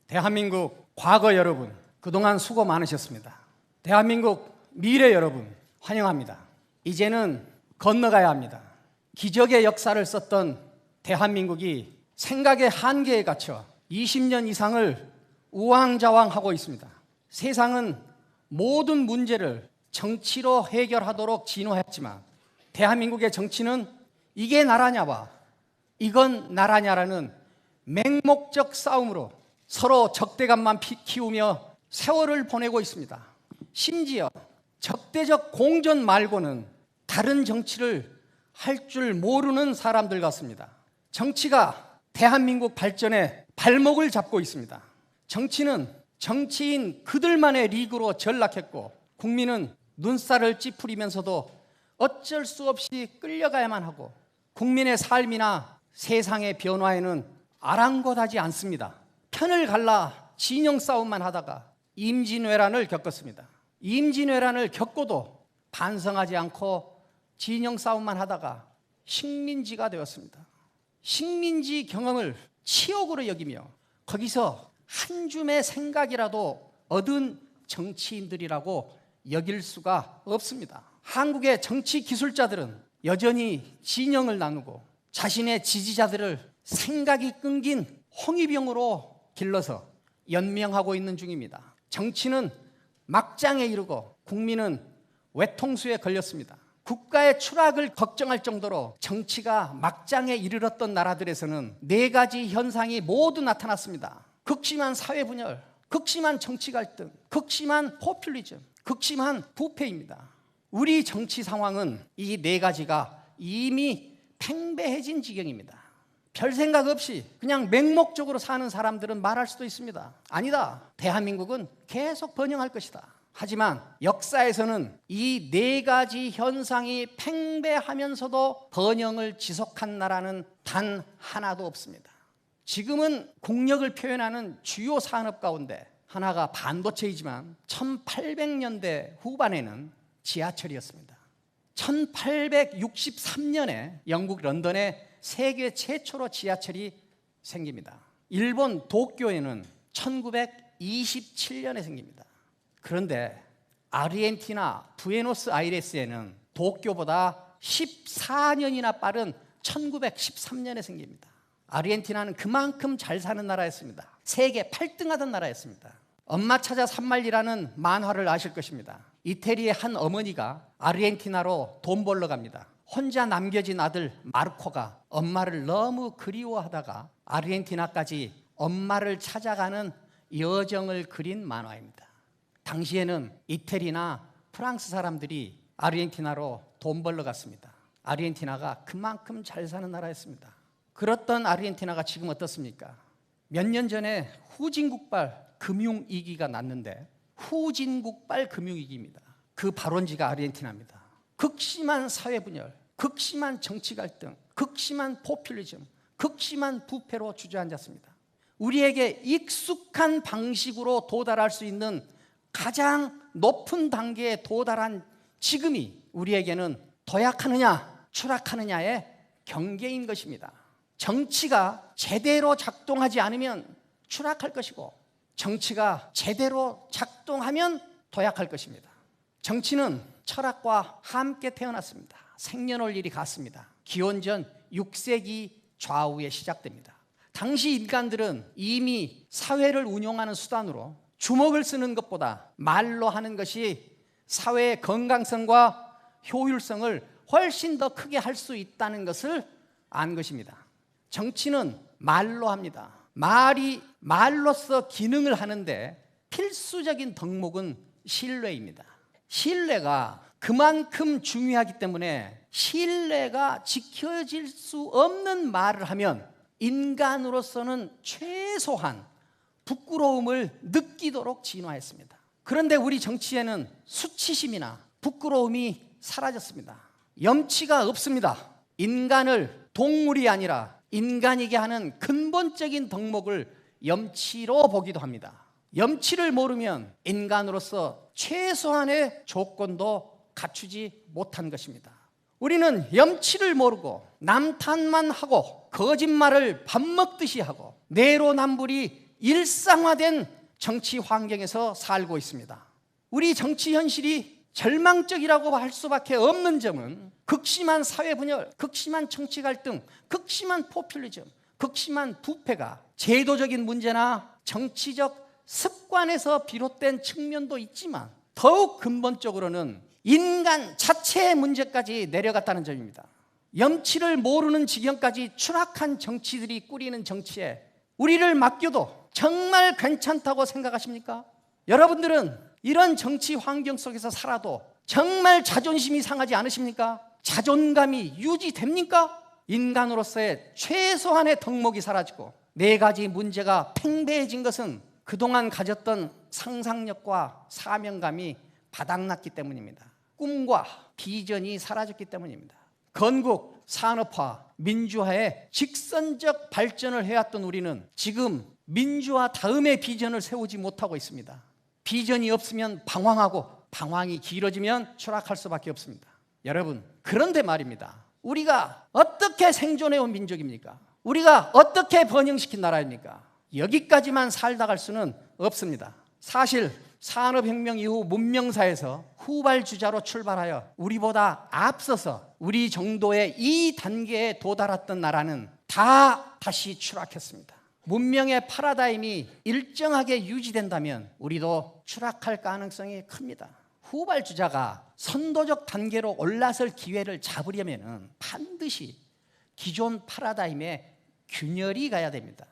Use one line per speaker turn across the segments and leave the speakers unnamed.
대한민국 과거 여러분, 그동안 수고 많으셨습니다. 대한민국 미래 여러분, 환영합니다. 이제는 건너가야 합니다. 기적의 역사를 썼던 대한민국이 생각의 한계에 갇혀 20년 이상을 우왕좌왕하고 있습니다. 세상은 모든 문제를 정치로 해결하도록 진화했지만 대한민국의 정치는 이게 나라냐와 이건 나라냐라는 맹목적 싸움으로 서로 적대감만 키우며 세월을 보내고 있습니다. 심지어 적대적 공존 말고는 다른 정치를 할 줄 모르는 사람들 같습니다. 정치가 대한민국 발전에 발목을 잡고 있습니다. 정치는 정치인 그들만의 리그로 전락했고 국민은 눈살을 찌푸리면서도 어쩔 수 없이 끌려가야만 하고 국민의 삶이나 세상의 변화에는 아랑곳하지 않습니다. 편을 갈라 진영 싸움만 하다가 임진왜란을 겪었습니다. 임진왜란을 겪고도 반성하지 않고 진영 싸움만 하다가 식민지가 되었습니다. 식민지 경험을 치욕으로 여기며 거기서 한 줌의 생각이라도 얻은 정치인들이라고 여길 수가 없습니다. 한국의 정치 기술자들은 여전히 진영을 나누고 자신의 지지자들을 생각이 끊긴 홍위병으로 길러서 연명하고 있는 중입니다. 정치는 막장에 이르고 국민은 외통수에 걸렸습니다. 국가의 추락을 걱정할 정도로 정치가 막장에 이르렀던 나라들에서는 네 가지 현상이 모두 나타났습니다. 극심한 사회분열, 극심한 정치 갈등, 극심한 포퓰리즘, 극심한 부패입니다. 우리 정치 상황은 이 네 가지가 이미 팽배해진 지경입니다. 별 생각 없이 그냥 맹목적으로 사는 사람들은 말할 수도 있습니다. 아니다. 대한민국은 계속 번영할 것이다. 하지만 역사에서는 이 네 가지 현상이 팽배하면서도 번영을 지속한 나라는 단 하나도 없습니다. 지금은 국력을 표현하는 주요 산업 가운데 하나가 반도체이지만 1800년대 후반에는 지하철이었습니다. 1863년에 영국 런던에 세계 최초로 지하철이 생깁니다. 일본 도쿄에는 1927년에 생깁니다. 그런데 아르헨티나 부에노스아이레스에는 도쿄보다 14년이나 빠른 1913년에 생깁니다. 아르헨티나는 그만큼 잘 사는 나라였습니다. 세계 8등하던 나라였습니다. 엄마 찾아 산말리라는 만화를 아실 것입니다. 이태리의 한 어머니가 아르헨티나로 돈 벌러 갑니다. 혼자 남겨진 아들 마르코가 엄마를 너무 그리워하다가 아르헨티나까지 엄마를 찾아가는 여정을 그린 만화입니다. 당시에는 이태리나 프랑스 사람들이 아르헨티나로 돈 벌러 갔습니다. 아르헨티나가 그만큼 잘 사는 나라였습니다. 그렇던 아르헨티나가 지금 어떻습니까? 몇 년 전에 후진국발 금융위기가 났는데 후진국발 금융위기입니다. 그 발원지가 아르헨티나입니다. 극심한 사회분열, 극심한 정치 갈등, 극심한 포퓰리즘, 극심한 부패로 주저앉았습니다. 우리에게 익숙한 방식으로 도달할 수 있는 가장 높은 단계에 도달한 지금이 우리에게는 도약하느냐 추락하느냐의 경계인 것입니다. 정치가 제대로 작동하지 않으면 추락할 것이고 정치가 제대로 작동하면 도약할 것입니다. 정치는 철학과 함께 태어났습니다. 생년월일이 같습니다. 기원전 6세기 좌우에 시작됩니다. 당시 인간들은 이미 사회를 운영하는 수단으로 주먹을 쓰는 것보다 말로 하는 것이 사회의 건강성과 효율성을 훨씬 더 크게 할 수 있다는 것을 안 것입니다. 정치는 말로 합니다. 말이 말로서 기능을 하는데 필수적인 덕목은 신뢰입니다. 신뢰가 그만큼 중요하기 때문에 신뢰가 지켜질 수 없는 말을 하면 인간으로서는 최소한 부끄러움을 느끼도록 진화했습니다. 그런데 우리 정치에는 수치심이나 부끄러움이 사라졌습니다. 염치가 없습니다. 인간을 동물이 아니라 인간이게 하는 근본적인 덕목을 염치로 보기도 합니다. 염치를 모르면 인간으로서 최소한의 조건도 갖추지 못한 것입니다. 우리는 염치를 모르고 남탓만 하고 거짓말을 밥 먹듯이 하고 내로남불이 일상화된 정치 환경에서 살고 있습니다. 우리 정치 현실이 절망적이라고 할 수밖에 없는 점은 극심한 사회 분열, 극심한 정치 갈등, 극심한 포퓰리즘, 극심한 부패가 제도적인 문제나 정치적 습관에서 비롯된 측면도 있지만 더욱 근본적으로는 인간 자체의 문제까지 내려갔다는 점입니다. 염치를 모르는 지경까지 추락한 정치들이 꾸리는 정치에 우리를 맡겨도 정말 괜찮다고 생각하십니까? 여러분들은 이런 정치 환경 속에서 살아도 정말 자존심이 상하지 않으십니까? 자존감이 유지됩니까? 인간으로서의 최소한의 덕목이 사라지고 네 가지 문제가 팽배해진 것은 그동안 가졌던 상상력과 사명감이 바닥났기 때문입니다. 꿈과 비전이 사라졌기 때문입니다. 건국, 산업화, 민주화의 직선적 발전을 해왔던 우리는 지금 민주화 다음의 비전을 세우지 못하고 있습니다. 비전이 없으면 방황하고 방황이 길어지면 추락할 수밖에 없습니다. 여러분, 그런데 말입니다. 우리가 어떻게 생존해온 민족입니까? 우리가 어떻게 번영시킨 나라입니까? 여기까지만 살다 갈 수는 없습니다. 사실 산업혁명 이후 문명사에서 후발주자로 출발하여 우리보다 앞서서 우리 정도의 이 단계에 도달했던 나라는 다 다시 추락했습니다. 문명의 파라다임이 일정하게 유지된다면 우리도 추락할 가능성이 큽니다. 후발주자가 선도적 단계로 올라설 기회를 잡으려면 반드시 기존 파라다임에 균열이 가야 됩니다.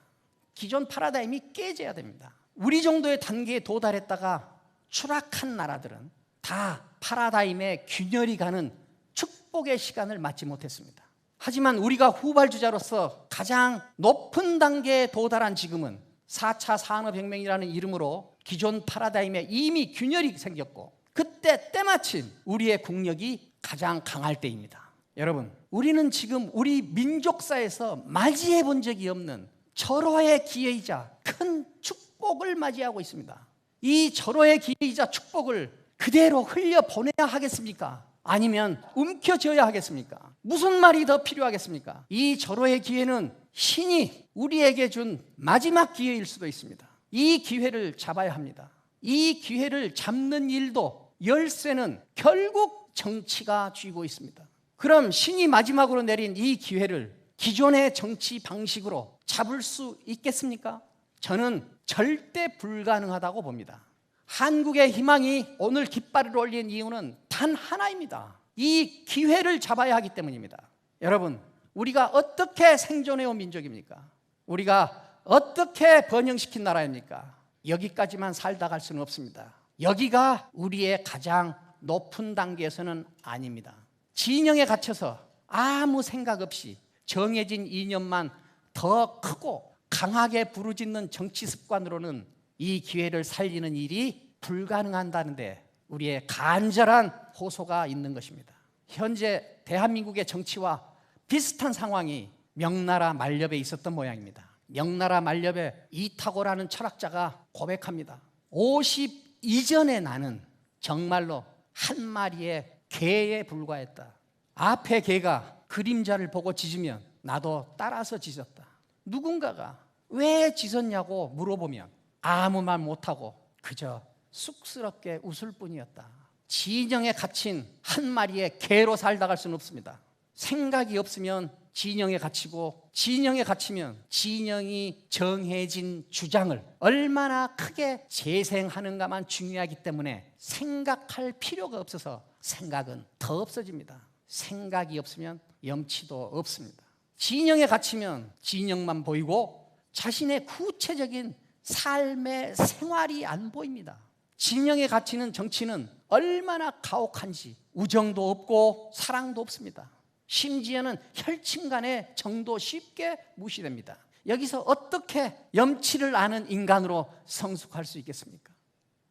기존 파라다임이 깨져야 됩니다. 우리 정도의 단계에 도달했다가 추락한 나라들은 다 파라다임의 균열이 가는 축복의 시간을 맞지 못했습니다. 하지만 우리가 후발주자로서 가장 높은 단계에 도달한 지금은 4차 산업혁명이라는 이름으로 기존 파라다임에 이미 균열이 생겼고 그때 때마침 우리의 국력이 가장 강할 때입니다. 여러분, 우리는 지금 우리 민족사에서 맞이해 본 적이 없는 절호의 기회이자 큰 축복을 맞이하고 있습니다. 이 절호의 기회이자 축복을 그대로 흘려보내야 하겠습니까? 아니면 움켜쥐어야 하겠습니까? 무슨 말이 더 필요하겠습니까? 이 절호의 기회는 신이 우리에게 준 마지막 기회일 수도 있습니다. 이 기회를 잡아야 합니다. 이 기회를 잡는 일도 열쇠는 결국 정치가 쥐고 있습니다. 그럼 신이 마지막으로 내린 이 기회를 기존의 정치 방식으로 잡을 수 있겠습니까? 저는 절대 불가능하다고 봅니다. 한국의 희망이 오늘 깃발을 올린 이유는 단 하나입니다. 이 기회를 잡아야 하기 때문입니다. 여러분, 우리가 어떻게 생존해온 민족입니까? 우리가 어떻게 번영시킨 나라입니까? 여기까지만 살다 갈 수는 없습니다. 여기가 우리의 가장 높은 단계에서는 아닙니다. 진영에 갇혀서 아무 생각 없이 정해진 이념만 더 크고 강하게 부르짖는 정치 습관으로는 이 기회를 살리는 일이 불가능한다는데 우리의 간절한 호소가 있는 것입니다. 현재 대한민국의 정치와 비슷한 상황이 명나라 만렵에 있었던 모양입니다. 명나라 만렵에 이타고라는 철학자가 고백합니다. 50 이전의 나는 정말로 한 마리의 개에 불과했다. 앞에 개가 그림자를 보고 짖으면 나도 따라서 짖었다. 누군가가 왜 짖었냐고 물어보면 아무 말 못하고 그저 쑥스럽게 웃을 뿐이었다. 진영에 갇힌 한 마리의 개로 살다 갈 수는 없습니다. 생각이 없으면 진영에 갇히고 진영에 갇히면 진영이 정해진 주장을 얼마나 크게 재생하는가만 중요하기 때문에 생각할 필요가 없어서 생각은 더 없어집니다. 생각이 없으면 염치도 없습니다. 진영에 갇히면 진영만 보이고 자신의 구체적인 삶의 생활이 안 보입니다. 진영에 갇히는 정치는 얼마나 가혹한지 우정도 없고 사랑도 없습니다. 심지어는 혈친 간의 정도 쉽게 무시됩니다. 여기서 어떻게 염치를 아는 인간으로 성숙할 수 있겠습니까?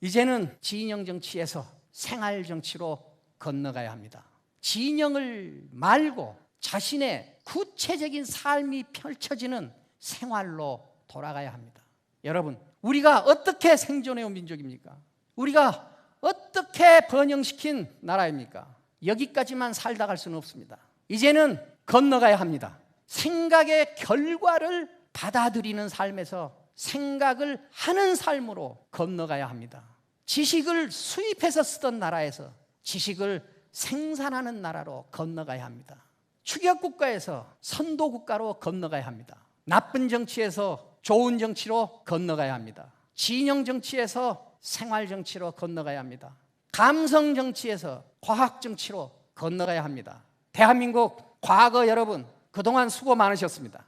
이제는 진영 정치에서 생활 정치로 건너가야 합니다. 진영을 말고 자신의 구체적인 삶이 펼쳐지는 생활로 돌아가야 합니다. 여러분, 우리가 어떻게 생존해온 민족입니까? 우리가 어떻게 번영시킨 나라입니까? 여기까지만 살다 갈 수는 없습니다. 이제는 건너가야 합니다. 생각의 결과를 받아들이는 삶에서 생각을 하는 삶으로 건너가야 합니다. 지식을 수입해서 쓰던 나라에서 지식을 생산하는 나라로 건너가야 합니다. 추격국가에서 선도국가로 건너가야 합니다. 나쁜 정치에서 좋은 정치로 건너가야 합니다. 진영 정치에서 생활 정치로 건너가야 합니다. 감성 정치에서 과학 정치로 건너가야 합니다. 대한민국 과거 여러분, 그동안 수고 많으셨습니다.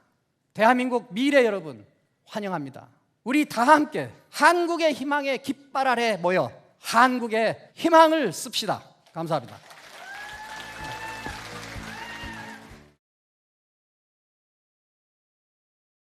대한민국 미래 여러분, 환영합니다. 우리 다 함께 한국의 희망의 깃발 아래 모여 한국의 희망을 씁시다. 감사합니다.